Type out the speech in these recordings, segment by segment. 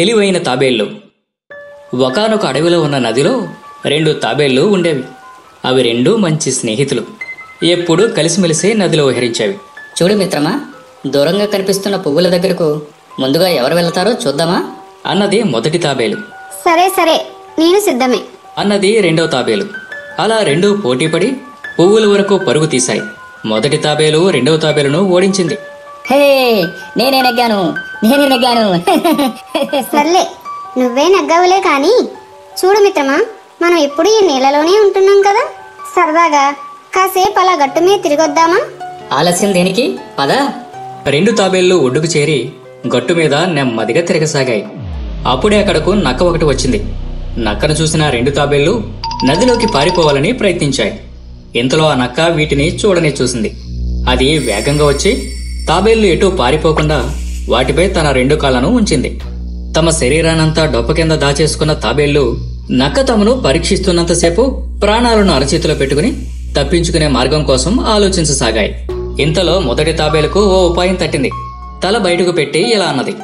తెలివైన తాబేళ్లు. ఒకానొక అడవిలో ఉన్న నదిలో 2 తాబేళ్లు ఉండేవి. అవి రెండూ మంచి స్నేహితులు. ఎప్పుడూ కలిసిమెలిసి నదిలో విహరించేవి. చూడు మిత్రమా, దూరంగా కనిపిస్తున్న పువ్వుల దగ్గరకు ముందుగా ఎవరు వెళ్తారో చూద్దామా అన్నది మొదటి తాబేలు. సరే సరే, నేను సిద్ధమే అన్నది రెండో తాబేలు. అలా రెండూ పోటీపడి పువ్వుల వరకు పరుగు తీశాయి. మొదటి తాబేలు రెండవ తాబేలును ఓడించింది. హే, నేనే నెగ్గాను. సర్లే, నువ్వే నగ్గవులే కాని చూడు మిత్రమా, మనం ఎప్పుడు ఈ నీళ్ళలోనే ఉంటున్నాం కదా, సరదాగా కాసేపు అలా గట్టు మీద తిరిగొద్దామా? ఆలస్యం దేనికి, పద. 2 తాబేళ్లు ఒడ్డుకు చేరి గట్టు మీద నెమ్మదిగా తిరగసాగాయి. అప్పుడే అక్కడకు నక్క ఒకటి వచ్చింది. నక్కను చూసిన 2 తాబేళ్లు నదిలోకి పారిపోవాలని ప్రయత్నించాయి. ఇంతలో ఆ నక్క వీటిని చూడని చూసింది. అది వేగంగా వచ్చి తాబేళ్లు ఎటూ పారిపోకుండా వాటిపై తన 2 కాళ్లను ఉంచింది. తమ శరీరానంతా డొప్ప కింద దాచేసుకున్న తాబేళ్లు నక్క తమను పరీక్షిస్తున్నంతసేపు ప్రాణాలను అరచేతిలో పెట్టుకుని తప్పించుకునే మార్గం కోసం ఆలోచించసాగాయి. ఇంతలో మొదటి తాబేలుకు ఓ ఉపాయం తట్టింది. తల బయటకు పెట్టి ఇలా అన్నది.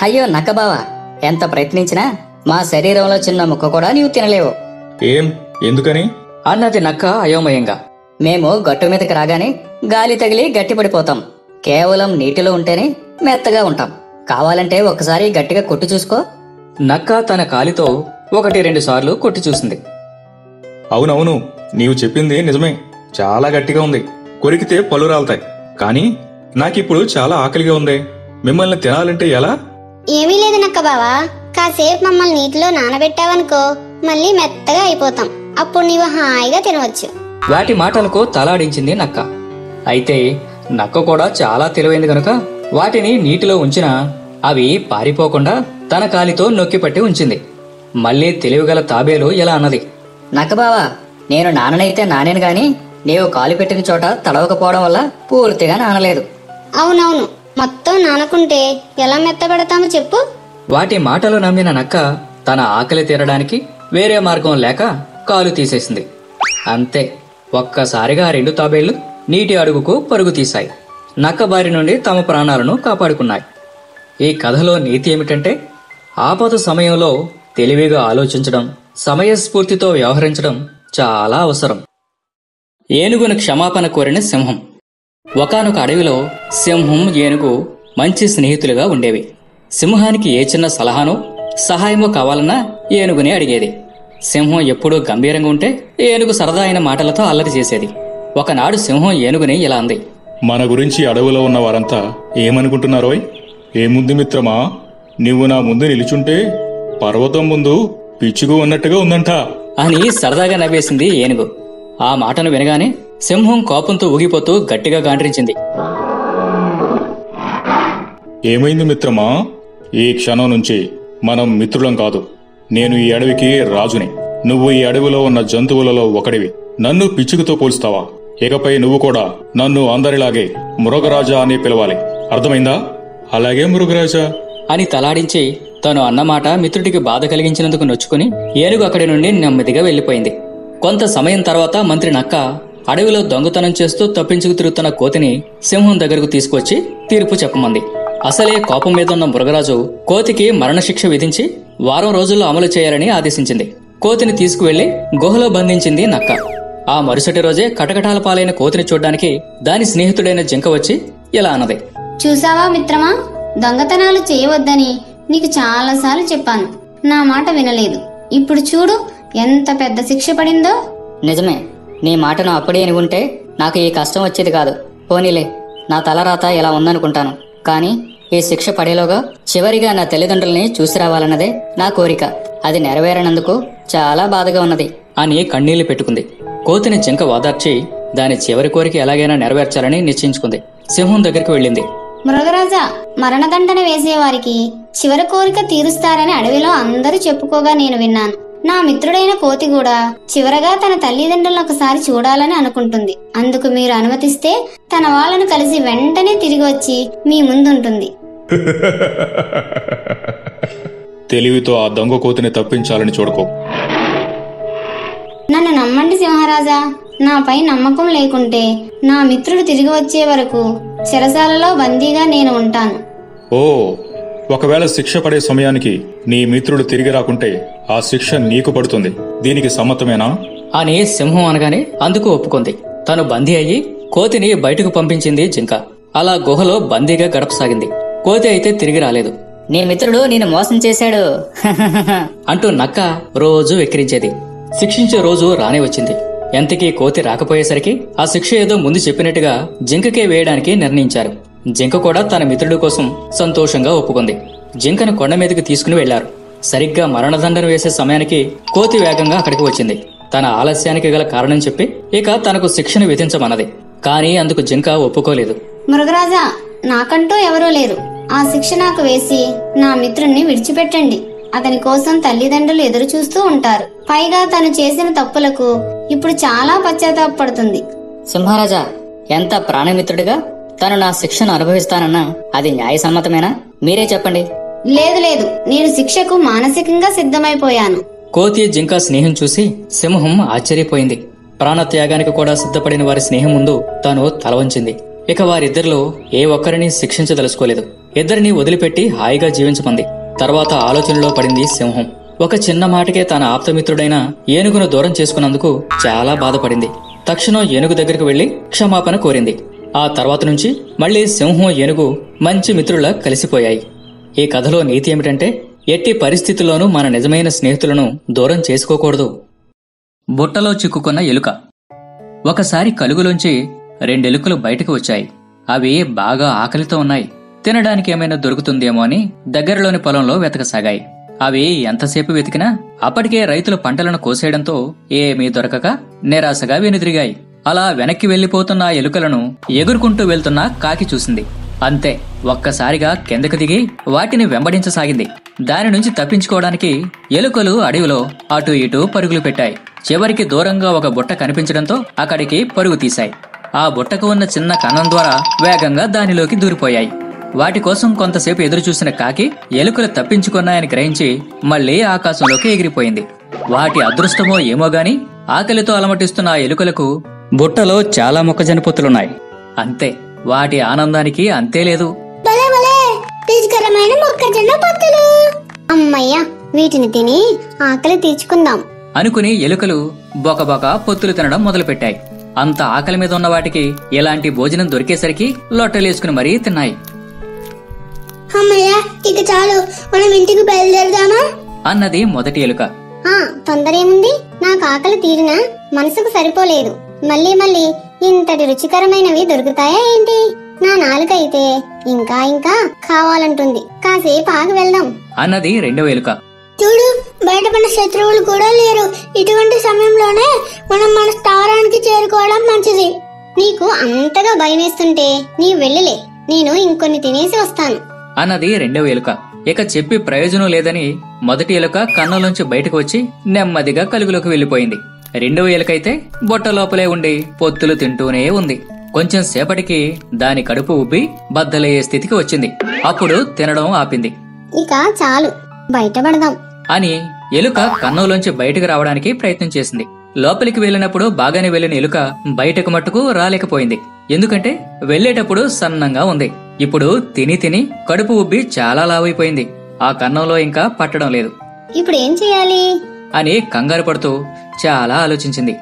అయ్యో నక్కబావా, ఎంత ప్రయత్నించినా మా శరీరంలో చిన్న ముక్క కూడా నీవు తినలేవు. ఏం, ఎందుకని అన్నది నక్క అయోమయంగా. మేము గట్టు మీదకి రాగానే గాలి తగిలి గట్టిపడిపోతాం. కేవలం నీటిలో ఉంటేనే మెత్తగా ఉంటాం. కావాలంటే ఒకసారి గట్టిగా కొట్టి చూసుకో. నక్క తన కాలితో 1-2 సార్లు కొట్టి చూసింది. అవునవును, నీవు చెప్పింది నిజమే. చాలా గట్టిగా ఉంది. కొరికితే పళ్ళు రాలుతాయి. కానీ నాకిప్పుడు చాలా ఆకలిగా ఉంది. మిమ్మల్ని తినాలంటే ఎలా? ఏమీ లేదు నక్క బావా, కాసేపు మమ్మల్ని నీటిలో నానబెట్టావనుకో మళ్ళీ మెత్తగా అయిపోతాం. అప్పుడు నీవు హాయిగా తినవచ్చు. వాటి మాటలకు తలాడించింది నక్క. అయితే నక్క కూడా చాలా తెలివైంది గనుక వాటిని నీటిలో ఉంచినా అవి పారిపోకుండా తన కాలితో నొక్కిపట్టి ఉంచింది. మళ్లీ తెలివిగల తాబేలు ఇలా అన్నది. నక్కబావా, నేను నాననైతే నానేను గాని నీవు కాలు పెట్టిన చోట తడవకపోవడం వల్ల పూర్తిగా నానలేదు. అవునవును, మొత్తం నానకుంటే ఎలా మెత్తబడతామో చెప్పు. వాటి మాటలు నమ్మిన నక్క తన ఆకలి తీరడానికి వేరే మార్గం లేక కాలు తీసేసింది. అంతే, ఒక్కసారిగా 2 తాబేళ్లు నీటి అడుగుకు పరుగు తీశాయి. నక్క బారి నుండి తమ ప్రాణాలను కాపాడుకున్నాయి. ఈ కథలో నీతి ఏమిటంటే, ఆపద సమయంలో తెలివిగా ఆలోచించడం, సమయస్ఫూర్తితో వ్యవహరించడం చాలా అవసరం. ఏనుగును క్షమాపణ కోరిన సింహం. ఒకానొక అడవిలో సింహం, ఏనుగు మంచి స్నేహితులుగా ఉండేవి. సింహానికి ఏ చిన్న సలహానో సహాయమో కావాలన్నా ఏనుగుని అడిగేది. సింహం ఎప్పుడూ గంభీరంగా ఉంటే ఏనుగు సరదా అయిన మాటలతో అల్లరి చేసేది. ఒకనాడు సింహం ఏనుగుని ఇలా అంది. మన గురించి అడవిలో ఉన్న వారంతా ఏమనుకుంటున్నారోయ్? ఏముంది మిత్రమా, నువ్వు నా ముందు నిలుచుంటే పర్వతం ముందు పిచ్చుకు ఉన్నట్టుగా ఉందంట అని సరదాగా నవ్వేసింది ఏనుగు. ఆ మాటను వినగానే సింహం కోపంతో ఊగిపోతూ గట్టిగా గాండ్రించింది. ఏమైంది మిత్రమా? ఈ క్షణం నుంచి మనం మిత్రులం కాదు. నేను ఈ అడవికి రాజుని. నువ్వు ఈ అడవిలో ఉన్న జంతువులలో ఒకడివి. నన్ను పిచ్చుకతో పోల్స్తావా? ఇకపై నువ్వు కూడా నన్ను అందరిలాగే మృగరాజా అని పిలవాలి. అర్థమైందా? అలాగే మృగరాజా అని తలాడించి తను అన్నమాట మిత్రుడికి బాధ కలిగించినందుకు నొచ్చుకుని ఏనుగు అక్కడి నుండి నెమ్మదిగా వెళ్లిపోయింది. కొంత సమయం తర్వాత మంత్రి నక్క అడవిలో దొంగతనం చేస్తూ తప్పించుకు తిరుగుతున్న కోతిని సింహం దగ్గరకు తీసుకొచ్చి తీర్పు చెప్పమంది. అసలే కోపం మీద ఉన్న మృగరాజు కోతికి మరణశిక్ష విధించి వారం రోజుల్లో అమలు చేయాలని ఆదేశించింది. కోతిని తీసుకువెళ్లి గుహలో బంధించింది నక్క. ఆ మరుసటి రోజే కటకటాల పాలైన కోతిని చూడ్డానికి దాని స్నేహితుడైన జింక వచ్చి ఇలా అన్నది. చూసావా మిత్రమా, దొంగతనాలు చేయవద్దని నీకు చాలాసార్లు చెప్పాను. నా మాట వినలేదు. ఇప్పుడు చూడు ఎంత పెద్ద శిక్ష పడిందో. నిజమే, నీ మాటను అప్పుడే అనుకుంటే నాకు ఈ కష్టం వచ్చేది కాదు. పోనీలే, నా తలరాత ఇలా ఉందనుకుంటాను. కానీ ఈ శిక్ష పడేలోగా చివరిగా నా తల్లిదండ్రుల్ని చూసి రావాలన్నదే నా కోరిక. అది నెరవేరనందుకు చాలా బాధగా ఉన్నది అని కన్నీళ్లు పెట్టుకుంది. కోతిని జింక వాదార్చి దాని చివరి కోరిక ఎలాగైనా నెరవేర్చాలని నిశ్చయించుకుంది. సింహం దగ్గరికి వెళ్ళింది. మృగరాజా, మరణదండన వేసేవారికి చివరి కోరిక తీరుస్తారని అడవిలో అందరూ చెప్పుకోగా నేను విన్నాను. నా మిత్రుడైన కోతి కూడా చివరగా తన తల్లిదండ్రులను ఒకసారి చూడాలని అనుకుంటుంది. అందుకు మీరు అనుమతిస్తే తన వాళ్ళను కలిసి వెంటనే తిరిగి వచ్చి మీ ముందుంటుంది. తెలివితో ఆ దొంగ కోతిని తప్పించాలని చూడకో. నన్ను నమ్మండి సింహరాజా, నాపై నమ్మకం లేకుంటే నా మిత్రుడు తిరిగి వచ్చే వరకు చెరసాలలో బందీగా నేను ఉంటాను. ఓ, ఒకవేళ శిక్ష పడే సమయానికి నీ మిత్రుడు తిరిగి రాకుంటే ఆ శిక్ష నీకు పడుతుంది. దీనికి సమ్మతమేనా? అని సింహం అనగానే అందుకు ఒప్పుకుంది. తను బందీ అయ్యి కోతిని బయటకు పంపించింది జింక. అలా గుహలో బందీగా గడపసాగింది. కోతి అయితే తిరిగి రాలేదు. నీ మిత్రుడు నిన్ను మోసం చేశాడు అంటూ నక్క రోజు వెక్కిరించేది. శిక్షించే రోజు రానే వచ్చింది. ఎంతకీ కోతి రాకపోయేసరికి ఆ శిక్ష ఏదో ముందు చెప్పినట్టుగా జింకకే వేయడానికి నిర్ణయించారు. జింక కూడా తన మిత్రుడి కోసం సంతోషంగా ఒప్పుకుంది. జింకను కొండ మీదకి తీసుకుని వెళ్లారు. సరిగ్గా మరణదండన వేసే సమయానికి కోతి వేగంగా అక్కడికి వచ్చింది. తన ఆలస్యానికి గల కారణం చెప్పి ఇక తనకు శిక్షను విధించమన్నది. కానీ అందుకు జింక ఒప్పుకోలేదు. మృగరాజా, నాకంటూ ఎవరూ లేరు. ఆ శిక్ష నాకు వేసి నా మిత్రుణ్ణి విడిచిపెట్టండి. అతని కోసం తల్లిదండ్రులు ఎదురు చూస్తూ ఉంటారు. పైగా తను చేసిన తప్పులకు ఇప్పుడు చాలా పశ్చాత్తాపడుతుంది. సింహరాజా, ఎంత ప్రాణమిత్రుడిగా తను నా శిక్షను అనుభవిస్తానన్నా అది న్యాయసమ్మతమేనా? మీరే చెప్పండి. లేదు లేదు, నేను శిక్షకు మానసికంగా సిద్ధమైపోయాను. కోతి జింక స్నేహం చూసి సింహం ఆశ్చర్యపోయింది. ప్రాణత్యాగానికి కూడా సిద్ధపడిన వారి స్నేహం ముందు తాను తలవంచింది. ఇక వారిద్దరిలో ఏ ఒక్కరిని శిక్షించదలుచుకోలేదు. ఇద్దరిని వదిలిపెట్టి హాయిగా జీవించమంది. తర్వాత ఆలోచనలో పడింది సింహం. ఒక చిన్న మాటకే తన ఆప్తమిత్రుడైన ఏనుగును దూరం చేసుకున్నందుకు చాలా బాధపడింది. తక్షణం ఏనుగు దగ్గరకు వెళ్లి క్షమాపణ కోరింది. ఆ తర్వాత నుంచి మళ్లీ సింహం ఏనుగు మంచి మిత్రులా కలిసిపోయాయి. ఈ కథలో నీతి ఏమిటంటే, ఎట్టి పరిస్థితుల్లోనూ మన నిజమైన స్నేహితులను దూరం చేసుకోకూడదు. బుట్టలో చిక్కుకున్న ఎలుక. ఒకసారి కలుగులోంచి 2 ఎలుకలు బయటకు వచ్చాయి. అవి బాగా ఆకలితో ఉన్నాయి. తినడానికి ఏమైనా దొరుకుతుందేమో అని దగ్గరలోని పొలంలో వెతకసాగాయి. అవి ఎంతసేపు వెతికినా అప్పటికే రైతులు పంటలను కోసేయడంతో ఏమీ దొరకక నిరాశగా వెనుదిరిగాయి. అలా వెనక్కి వెళ్లిపోతున్న ఆ ఎలుకలను ఎగురుకుంటూ వెళ్తున్న కాకి చూసింది. అంతే, ఒక్కసారిగా కిందకు దిగి వాటిని వెంబడించసాగింది. దాని నుంచి తప్పించుకోవడానికి ఎలుకలు అడవిలో అటూ ఇటూ పరుగులు పెట్టాయి. చివరికి దూరంగా ఒక బుట్ట కనిపించడంతో అక్కడికి పరుగు తీశాయి. ఆ బుట్టకు ఉన్న చిన్న కన్నం ద్వారా వేగంగా దానిలోకి దూరిపోయాయి. వాటి కోసం కొంతసేపు ఎదురుచూసిన కాకి ఎలుకలు తప్పించుకున్నాయని గ్రహించి మళ్లీ ఆకాశంలోకి ఎగిరిపోయింది. వాటి అదృష్టమో ఏమో గాని ఆకలితో అలమటిస్తున్న ఆ ఎలుకలకు బుట్టలో చాలా మొక్కజొన్న పొత్తులున్నాయి. అంతే, వాటి ఆనందానికి అంతే లేదు. అమ్మయ్యా, వీటిని తిని ఆకలి తీర్చుకుందాం అనుకుని ఎలుకలు బొకబొక పొత్తులు తినడం మొదలుపెట్టాయి. అంత ఆకలి మీద ఉన్న వాటికి ఎలాంటి భోజనం దొరికేసరికి లొట్టలేసుకుని మరీ తిన్నాయి. అమ్మయ్యా, ఇక చాలు, మనం ఇంటికి బయలుదేరదామా అన్నది మొదటి ఎలుక. తొందర ఏముంది, నాకు ఆకలి తీరినా మనసుకు సరిపోలేదు. మళ్ళీ మళ్ళీ ఇంతటి రుచికరమైనవి దొరుకుతాయా ఏంటి? నా నాలుక అయితే ఇంకా ఇంకా కావాలంటుంది. కాసేపు ఆగి వెళ్దాం అన్నది రెండవ ఎలుక. చూడు, బయట మన శత్రువులు కూడా లేరు. ఇటువంటి సమయంలోనే మనం మన స్థావరానికి చేరుకోవడం మంచిది. నీకు అంతగా భయమేస్తుంటే నీ వెళ్ళలే, నేను ఇంకొన్ని తినేసి వస్తాను అన్నది రెండవ ఎలుక. ఇక చెప్పి ప్రయోజనం లేదని మొదటి ఎలుక కన్నులోంచి బయటకు వచ్చి నెమ్మదిగా కలుగులోకి వెళ్లిపోయింది. రెండవ ఎలుకైతే బొట్ట లోపలే ఉండి పొత్తులు తింటూనే ఉంది. కొంచెం సేపటికి దాని కడుపు ఉబ్బి బద్దలయ్యే స్థితికి వచ్చింది. అప్పుడు తినడం ఆపింది. ఇక చాలు, బయటపడదాం అని ఎలుక కన్నులోంచి బయటకు రావడానికి ప్రయత్నం చేసింది. లోపలికి వెళ్లినప్పుడు బాగానే వెళ్లిన ఎలుక బయటకు మట్టుకు రాలేకపోయింది. ఎందుకంటే వెళ్లేటప్పుడు సన్నంగా ఉంది. ఇప్పుడు తిని తిని కడుపు ఉబ్బి చాలా లావైపోయింది. ఆ కన్నంలో ఇంకా పట్టడం లేదు. ఇప్పుడు ఏం చేయాలి అని కంగారు పడుతూ చాలా ఆలోచించింది.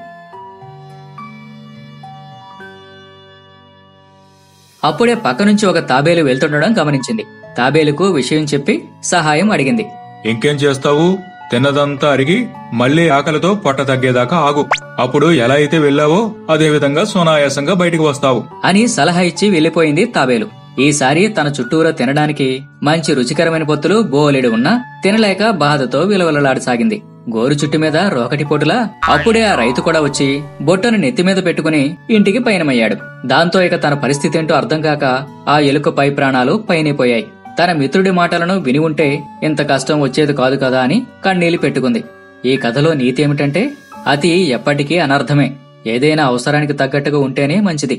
అప్పుడే పక్క నుంచి ఒక తాబేలు వెళ్తుండడం గమనించింది. తాబేలుకు విషయం చెప్పి సహాయం అడిగింది. ఇంకేం చేస్తావు? తిన్నదంతా అరిగి మళ్లీ ఆకలితో పొట్ట తగ్గేదాకా ఆగు. అప్పుడు ఎలా అయితే వెళ్ళావో అదే విధంగా సునాయాసంగా బయటికి వస్తావు అని సలహా ఇచ్చి వెళ్లిపోయింది తాబేలు. ఈసారి తన చుట్టూరా తినడానికి మంచి రుచికరమైన పొత్తులు బోలెడు ఉన్నా తినలేక బాధతో విలవలలాడసాగింది. గోరు చుట్టు మీద రోకటి పోటులా అప్పుడే ఆ రైతు కూడా వచ్చి బొట్టను నెత్తిమీద పెట్టుకుని ఇంటికి పయనమయ్యాడు. దాంతో ఇక తన పరిస్థితి ఏంటో అర్థం కాక ఆ ఎలుక పై ప్రాణాలు పైనైపోయాయి. తన మిత్రుడి మాటలను విని ఉంటే ఇంత కష్టం వచ్చేది కాదు కదా అని కన్నీళ్లు పెట్టుకుంది. ఈ కథలో నీతి ఏమిటంటే, అతి ఎప్పటికీ అనర్థమే. ఏదైనా అవసరానికి తగ్గట్టుగా ఉంటేనే మంచిది.